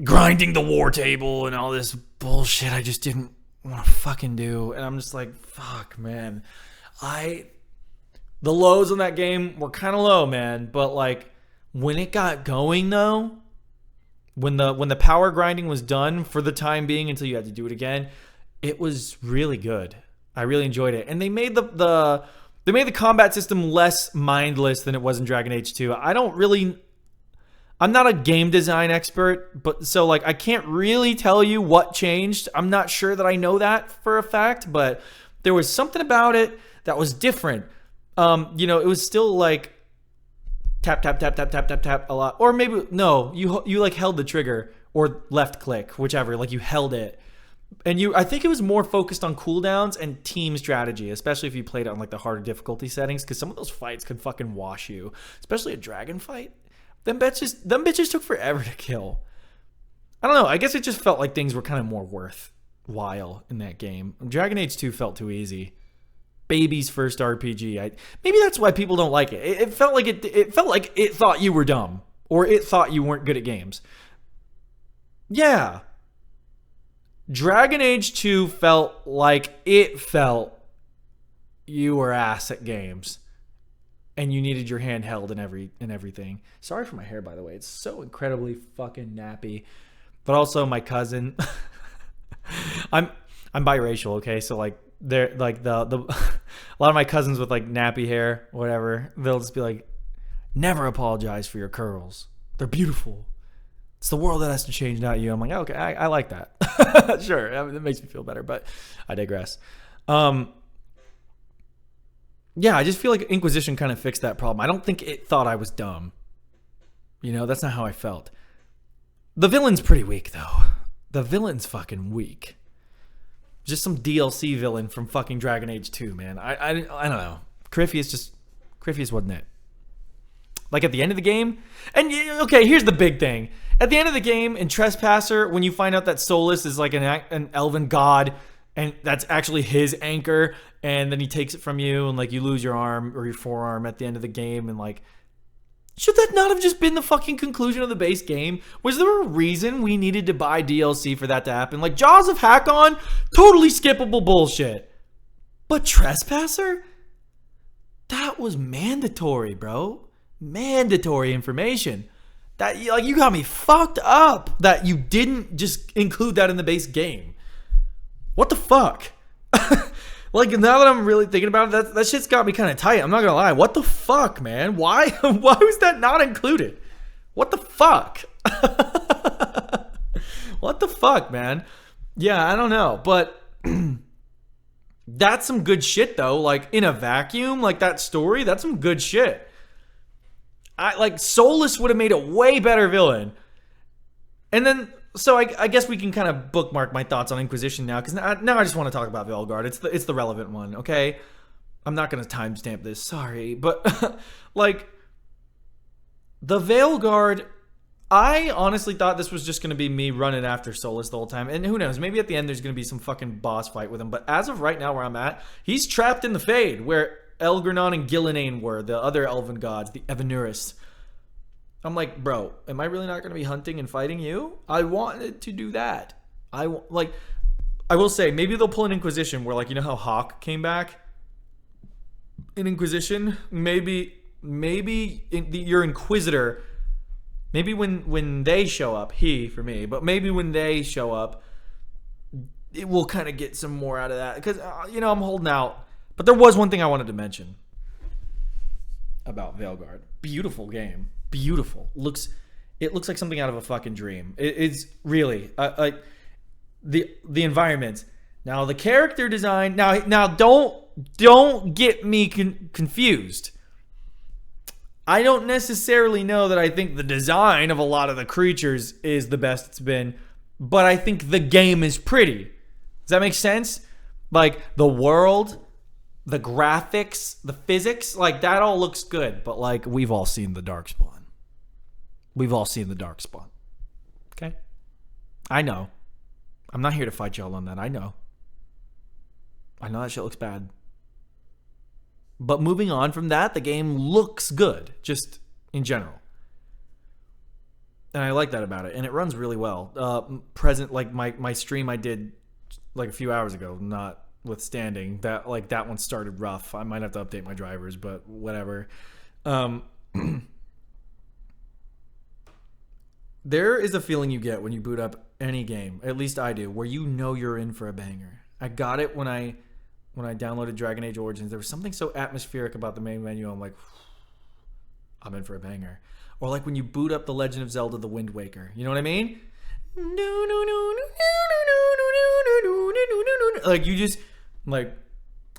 grinding the war table and all this bullshit I just didn't want to fucking do. And I'm just like, fuck, man. The lows on that game were kind of low, man. But like, when it got going though, when the power grinding was done for the time being until you had to do it again, it was really good. I really enjoyed it. And they made the combat system less mindless than it was in Dragon Age 2. I'm not a game design expert, but so like I can't really tell you what changed. I'm not sure that I know that for a fact, but there was something about it that was different. It was still like tap tap tap tap tap tap tap a lot, or maybe no, you like held the trigger or left click, whichever, like you held it. And I think it was more focused on cooldowns and team strategy, especially if you played it on like the harder difficulty settings, because some of those fights could fucking wash you, especially a dragon fight. Them bitches took forever to kill. I don't know. I guess it just felt like things were kind of more worthwhile in that game. Dragon Age 2 felt too easy. Baby's first RPG. Maybe that's why people don't like it. It felt like it thought you were dumb, or it thought you weren't good at games. Yeah. Dragon Age 2 felt like you were ass at games. And you needed your hand held and everything. Sorry for my hair, by the way. It's so incredibly fucking nappy. But also my cousin. I'm biracial, okay? So like they're like the a lot of my cousins with like nappy hair, whatever, they'll just be like, never apologize for your curls. They're beautiful. It's the world that has to change, not you. I'm like, okay, I like that. Sure, it makes me feel better, but I digress. Yeah, I just feel like Inquisition kind of fixed that problem. I don't think it thought I was dumb. That's not how I felt. The villain's pretty weak, though. The villain's fucking weak. Just some DLC villain from fucking Dragon Age 2, man. I don't know. Crifius wasn't it. Like at the end of the game. And okay, here's the big thing. At the end of the game in Trespasser, when you find out that Solus is like an elven god, and that's actually his anchor, and then he takes it from you, and like you lose your arm or your forearm at the end of the game, and like, should that not have just been the fucking conclusion of the base game? Was there a reason we needed to buy DLC for that to happen? Like Jaws of Hakon, totally skippable bullshit. But Trespasser? That was mandatory, bro. Mandatory information. That, like, you got me fucked up that you didn't just include that in the base game. What the fuck? Like, now that I'm really thinking about it, that shit's got me kind of tight. I'm not gonna lie. What the fuck, man? Why was that not included? What the fuck? What the fuck, man? Yeah, I don't know. But that's some good shit, though. Like, in a vacuum, like that story, that's some good shit. Like, Solus would have made a way better villain. And then... So I guess we can kind of bookmark my thoughts on Inquisition now, because now I just want to talk about Veilguard. It's the relevant one, okay? I'm not going to timestamp this, sorry. But, like, the Veilguard, I honestly thought this was just going to be me running after Solus the whole time. And who knows, maybe at the end there's going to be some fucking boss fight with him. But as of right now where I'm at, he's trapped in the Fade, where Elgranon and Gillinane were, the other elven gods, the Evanuris. I'm like, bro, am I really not going to be hunting and fighting you? I wanted to do that. I will say, maybe they'll pull an Inquisition where, like, you know how Hawk came back in Inquisition? Maybe your Inquisitor, maybe when they show up, for me, but maybe when they show up, it will kind of get some more out of that. Because, I'm holding out. But there was one thing I wanted to mention about Veilguard. Beautiful game. Beautiful. It looks like something out of a fucking dream. It's really like the environment. Now the character design. Now don't get me confused. I don't necessarily know that I think the design of a lot of the creatures is the best it's been, but I think the game is pretty. Does that make sense? Like the world, the graphics, the physics, like that all looks good. But like we've all seen the Darkspawn. We've all seen the Darkspawn. Okay? I know. I'm not here to fight y'all on that. I know. I know that shit looks bad. But moving on from that, the game looks good, just in general. And I like that about it. And it runs really well. Like my stream I did like a few hours ago, notwithstanding that, like, that one started rough. I might have to update my drivers, but whatever. There is a feeling you get when you boot up any game, at least I do, where you know you're in for a banger. I got it when I downloaded Dragon Age Origins. There was something so atmospheric about the main menu. I'm like, I'm in for a banger. Or like when you boot up The Legend of Zelda: The Wind Waker. You know what I mean? Like, you just, like,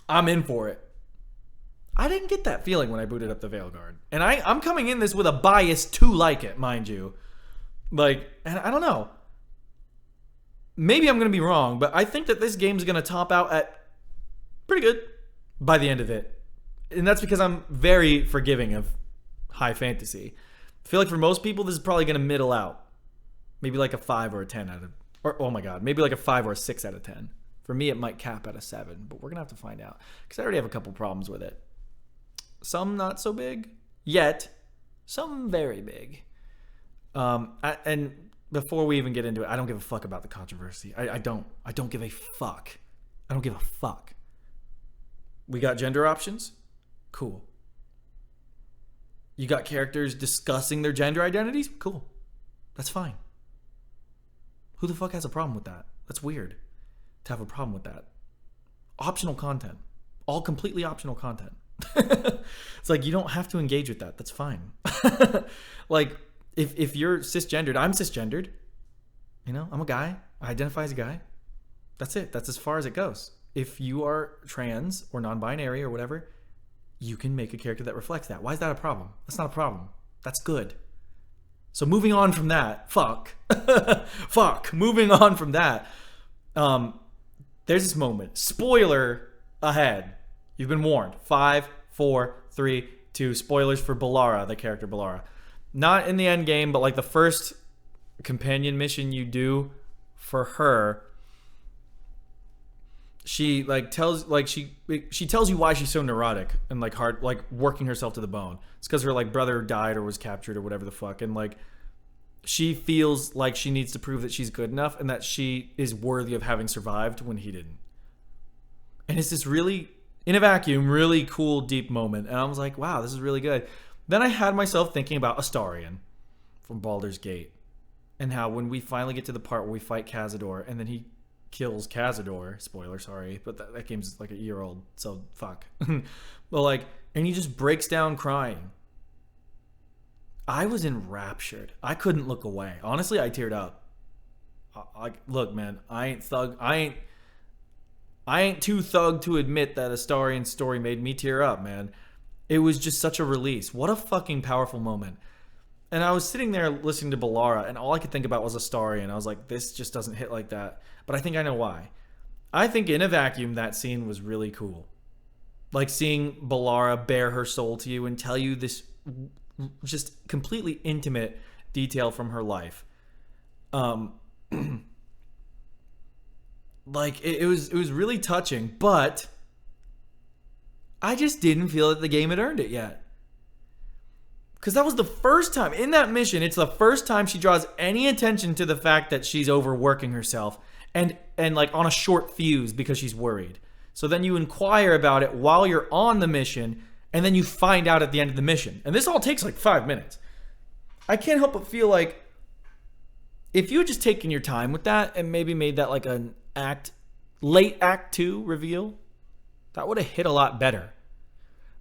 I'm in for it. I didn't get that feeling when I booted up the Veilguard. And I'm coming in this with a bias to like it, mind you. Like, and I don't know. Maybe I'm going to be wrong, but I think that this game's going to top out at pretty good by the end of it. And that's because I'm very forgiving of high fantasy. I feel like for most people, this is probably going to middle out. Maybe like a 5 or a 10 out of... Or, oh my God, maybe like a 5 or a 6 out of 10. For me, it might cap at a 7, but we're going to have to find out. Because I already have a couple problems with it. Some not so big yet. Some very big. And before we even get into it, I don't give a fuck about the controversy. I don't give a fuck. I don't give a fuck. We got gender options? Cool. You got characters discussing their gender identities? Cool. That's fine. Who the fuck has a problem with that? That's weird to have a problem with that. Optional content. All completely optional content. It's like, you don't have to engage with that. That's fine. Like, if you're cisgendered, I'm cisgendered. You know, I'm a guy. I identify as a guy. That's it. That's as far as it goes. If you are trans or non-binary or whatever, you can make a character that reflects that. Why is that a problem? That's not a problem. That's good. So moving on from that, fuck. Moving on from that. There's this moment. Spoiler ahead. You've been warned. 5, 4, 3, 2. Spoilers for Ballara, the character Ballara. Not in the end game, but like the first companion mission you do for her. She like tells she tells you why she's so neurotic and like hard, like working herself to the bone. It's because her like brother died or was captured or whatever the fuck, and like she feels like she needs to prove that she's good enough and that she is worthy of having survived when he didn't. And it's this really, in a vacuum, really cool, deep moment. And I was like, wow, this is really good. Then I had myself thinking about Astarion from Baldur's Gate, and how when we finally get to the part where we fight Cazador and then he kills Cazador, spoiler, sorry, but that game's like a year old, so fuck. But like, and he just breaks down crying. I was enraptured. I couldn't look away. Honestly, I teared up. Look, man, I ain't too thug to admit that Astarion's story made me tear up, man. It was just such a release. What a fucking powerful moment. And I was sitting there listening to Ballara, and all I could think about was Astarion. I was like, this just doesn't hit like that. But I think I know why. I think in a vacuum, that scene was really cool. Like seeing Ballara bare her soul to you and tell you this just completely intimate detail from her life. Like it was really touching, but I just didn't feel that the game had earned it yet. Because that was the first time in that mission, it's the first time she draws any attention to the fact that she's overworking herself and like on a short fuse because she's worried. So then you inquire about it while you're on the mission, and then you find out at the end of the mission. And this all takes like 5 minutes. I can't help but feel like if you had just taken your time with that and maybe made that like an late act 2 reveal, that would have hit a lot better.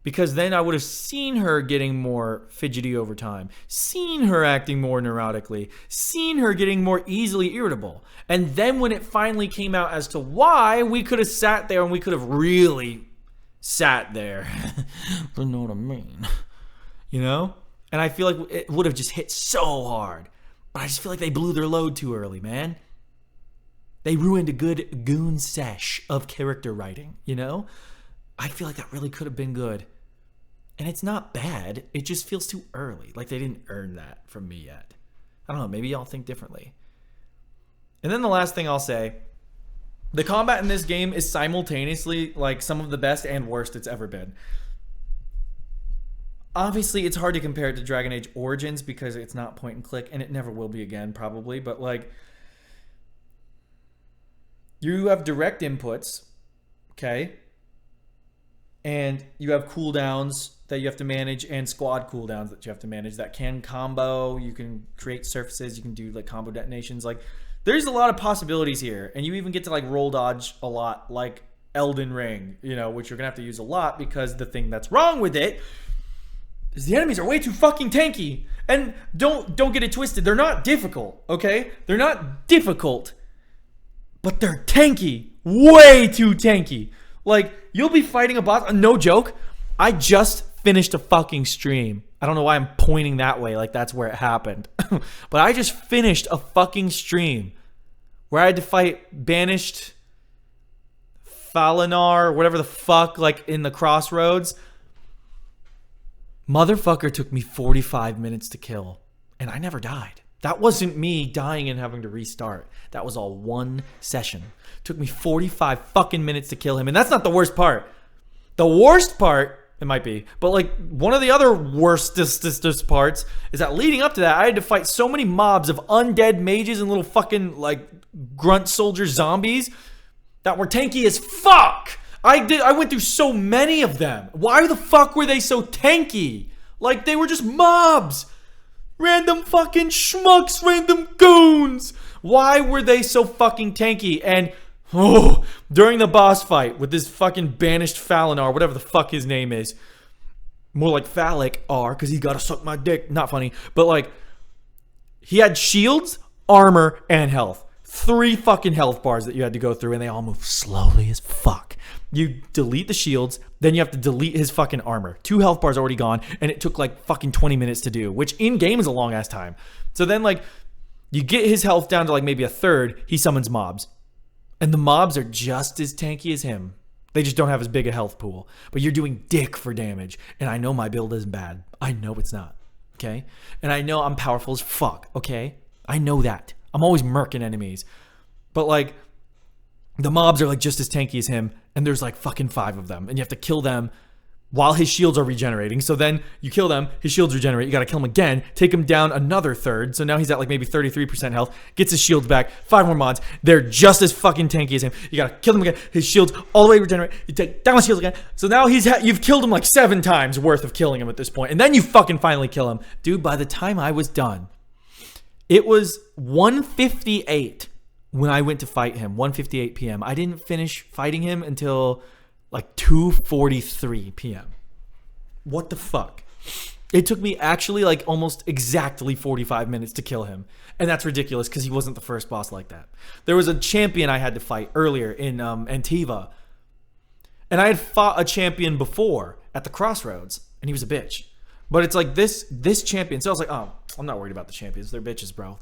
Because then I would have seen her getting more fidgety over time, seen her acting more neurotically, seen her getting more easily irritable. And then when it finally came out as to why, we could have sat there and we could have really sat there. You know what I mean? You know? And I feel like it would have just hit so hard. But I just feel like they blew their load too early, man. They ruined a good goon sesh of character writing, you know? I feel like that really could have been good. And it's not bad. It just feels too early. Like they didn't earn that from me yet. I don't know. Maybe y'all think differently. And then the last thing I'll say, the combat in this game is simultaneously like some of the best and worst it's ever been. Obviously, it's hard to compare it to Dragon Age Origins because it's not point and click, and it never will be again, probably. But like, you have direct inputs, okay? And you have cooldowns that you have to manage and squad cooldowns that you have to manage that can combo. You can create surfaces. You can do like combo detonations. Like, there's a lot of possibilities here. And you even get to like roll dodge a lot, like Elden Ring, you know, which you're going to have to use a lot because the thing that's wrong with it is the enemies are way too fucking tanky. And don't get it twisted. They're not difficult, okay? They're not difficult. But they're tanky. Way too tanky. Like, you'll be fighting a boss. No joke. I just finished a fucking stream. I don't know why I'm pointing that way. Like, that's where it happened. But I just finished a fucking stream where I had to fight Banished Falinar, whatever the fuck, like, in the crossroads. Motherfucker took me 45 minutes to kill. And I never died. That wasn't me dying and having to restart. That was all one session. Took me 45 fucking minutes to kill him. And that's not the worst part. The worst part, it might be, but like one of the other worstest parts is that leading up to that, I had to fight so many mobs of undead mages and little fucking like grunt soldier zombies that were tanky as fuck. I went through so many of them. Why the fuck were they so tanky? Like, they were just mobs. Random fucking schmucks, random goons. Why were they so fucking tanky? And during the boss fight with this fucking Banished Falinar, whatever the fuck his name is, more like Phallic R, because he gotta suck my dick. Not funny, but like, he had shields, armor, and health. 3 fucking health bars that you had to go through, and they all move slowly as fuck. You delete the shields, then you have to delete his fucking armor. 2 health bars already gone, and it took like fucking 20 minutes to do, which in game is a long ass time. So then like, you get his health down to like maybe a third, he summons mobs. And the mobs are just as tanky as him. They just don't have as big a health pool. But you're doing dick for damage. And I know my build isn't bad. I know it's not. Okay? And I know I'm powerful as fuck. Okay? I know that. I'm always murking enemies. But like, the mobs are like just as tanky as him. And there's like fucking 5 of them. And you have to kill them while his shields are regenerating. So then you kill them, his shields regenerate, you gotta kill him again, take him down another third. So now he's at like maybe 33% health, gets his shields back, 5 more mods, they're just as fucking tanky as him. You gotta kill them again, his shields all the way regenerate, you take down his shields again. So now you've killed him like 7 times worth of killing him at this point. And then you fucking finally kill him. Dude, by the time I was done, it was 1:58 when I went to fight him, 1:58 p.m. I didn't finish fighting him until like 2:43 p.m. What the fuck? It took me actually like almost exactly 45 minutes to kill him. And that's ridiculous because he wasn't the first boss like that. There was a champion I had to fight earlier in Antiva. And I had fought a champion before at the crossroads. And he was a bitch. But it's like this champion. So I was like, oh, I'm not worried about the champions. They're bitches, bro.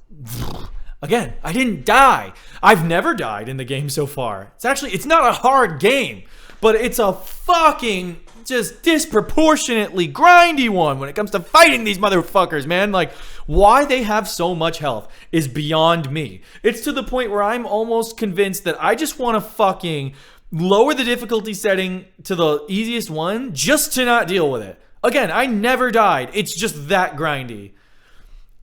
Again, I didn't die. I've never died in the game so far. It's not a hard game. But it's a fucking just disproportionately grindy one when it comes to fighting these motherfuckers, man. Like, why they have so much health is beyond me. It's to the point where I'm almost convinced that I just want to fucking lower the difficulty setting to the easiest one just to not deal with it. Again, I never died. It's just that grindy.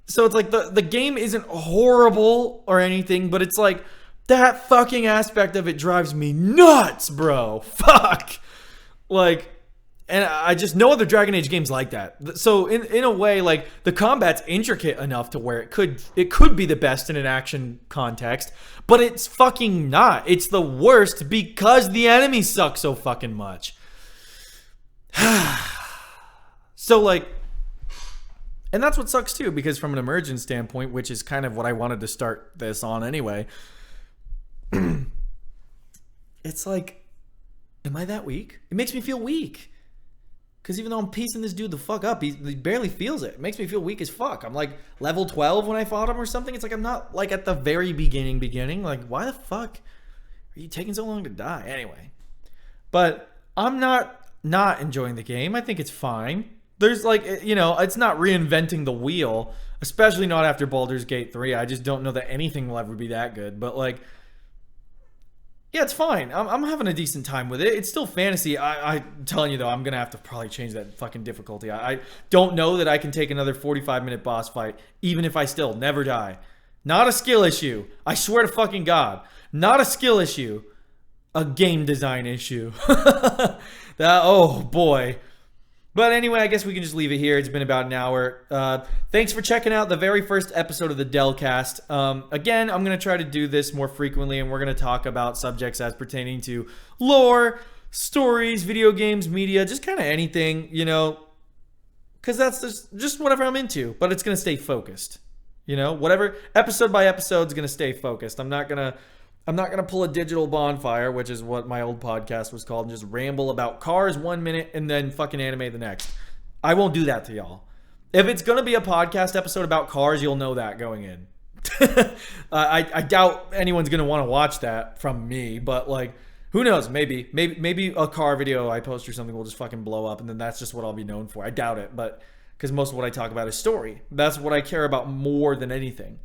So it's like the game isn't horrible or anything, but it's like, that fucking aspect of it drives me nuts, bro. Fuck. Like, and I just, no other Dragon Age games like that. So in a way, like, the combat's intricate enough to where it could be the best in an action context, but it's fucking not. It's the worst because the enemies suck so fucking much. So like, and that's what sucks too, because from an Immersion standpoint, which is kind of what I wanted to start this on anyway, it's like, am I that weak? It makes me feel weak. Because even though I'm piecing this dude the fuck up, he barely feels it. It makes me feel weak as fuck. I'm like level 12 when I fought him or something. It's like I'm not like at the very beginning. Like, why the fuck are you taking so long to die? Anyway. But I'm not enjoying the game. I think it's fine. There's like, you know, it's not reinventing the wheel, especially not after Baldur's Gate 3. I just don't know that anything will ever be that good. But like, yeah, it's fine. I'm having a decent time with it. It's still fantasy. I'm telling you though, I'm gonna have to probably change that fucking difficulty. I don't know that I can take another 45-minute boss fight, even if I still never die. Not a skill issue. I swear to fucking God. Not a skill issue. A game design issue. Oh boy. But anyway, I guess we can just leave it here. It's been about an hour. Thanks for checking out the very first episode of the Dellcast. Again, I'm going to try to do this more frequently, and we're going to talk about subjects as pertaining to lore, stories, video games, media, just kind of anything, you know, because that's just whatever I'm into. But it's going to stay focused. You know, whatever, episode by episode is going to stay focused. I'm not going to pull a digital bonfire, which is what my old podcast was called, and just ramble about cars 1 minute and then fucking anime the next. I won't do that to y'all. If it's going to be a podcast episode about cars, you'll know that going in. I doubt anyone's going to want to watch that from me, but like, who knows? Maybe a car video I post or something will just fucking blow up, and then that's just what I'll be known for. I doubt it, but because most of what I talk about is story. That's what I care about more than anything.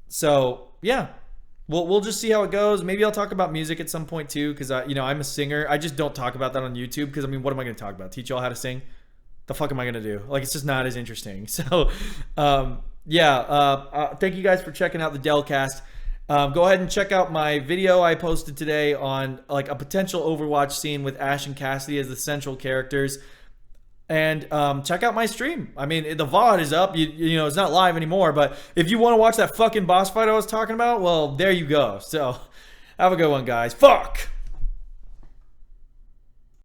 So yeah. We'll just see how it goes. Maybe I'll talk about music at some point too, because I'm a singer. I just don't talk about that on YouTube because, I mean, what am I going to talk about? Teach y'all how to sing? The fuck am I going to do? Like, it's just not as interesting. So, thank you guys for checking out the Dellcast. Go ahead and check out my video I posted today on like a potential Overwatch scene with Ash and Cassidy as the central characters. And check out my stream. I mean, the VOD is up. You know, it's not live anymore. But if you want to watch that fucking boss fight I was talking about, well, there you go. So, have a good one, guys. Fuck!